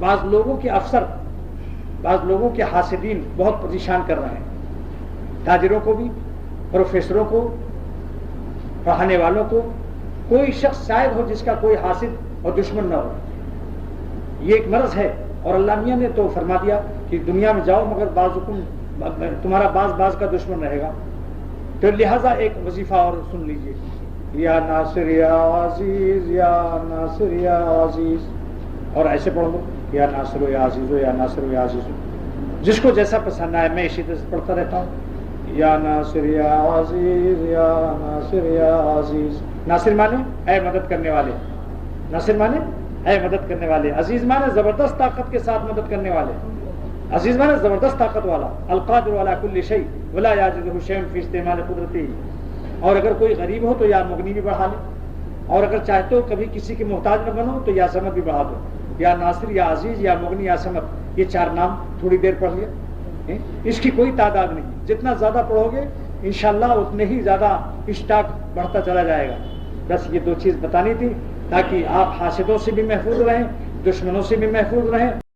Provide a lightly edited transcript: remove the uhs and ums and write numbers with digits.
بعض لوگوں کے افسر، بعض لوگوں کے حاسدین بہت پریشان کر رہے ہیں، تاجروں کو بھی، پروفیسروں کو، پڑھانے والوں کو۔ کوئی شخص شاید ہو جس کا کوئی حاسد اور دشمن نہ ہو، یہ ایک مرض ہے۔ اور اللہ میاں نے تو فرما دیا کہ دنیا میں جاؤ مگر بعضکم، تمہارا بعض کا دشمن رہے گا۔ تو لہٰذا ایک وظیفہ اور سن لیجئے، یا ناصر یا عزیز، یا ناصر یا عزیز، اور ایسے پڑھ لو، یا ناصر یا عزیز، یا ناصر یا عزیز، جس کو جیسا پسند آئے۔ میں اسی طرح سے پڑھتا رہتا ہوں، یا ناصر یا عزیز، یا ناصر یا عزیز۔ ناصر مانے اے مدد کرنے والے، ناصر مانے اے مدد کرنے والے، عزیز مانے زبردست طاقت کے ساتھ مدد کرنے والے، عزیز مانے زبردست طاقت والا، القادر علی کل شیء ولا یعجزہ شیء فی استعمال قدرتہ۔ اور اگر کوئی غریب ہو تو یا مغنی بھی بڑھا لے، اور اگر چاہتے ہو کبھی کسی کے محتاج نہ بنو تو یا سمد بھی بڑھا دو، یا ناصر یا عزیز یا مغنی یا سمد، یہ 4 نام تھوڑی دیر پڑھ لیا، اس کی کوئی تعداد نہیں۔ جتنا زیادہ پڑھو گے انشاءاللہ اتنے ہی زیادہ اسٹاک بڑھتا چلا جائے گا۔ بس یہ 2 چیز بتانی تھی تاکہ آپ حاسدوں سے بھی محفوظ رہیں، دشمنوں سے بھی محفوظ رہیں،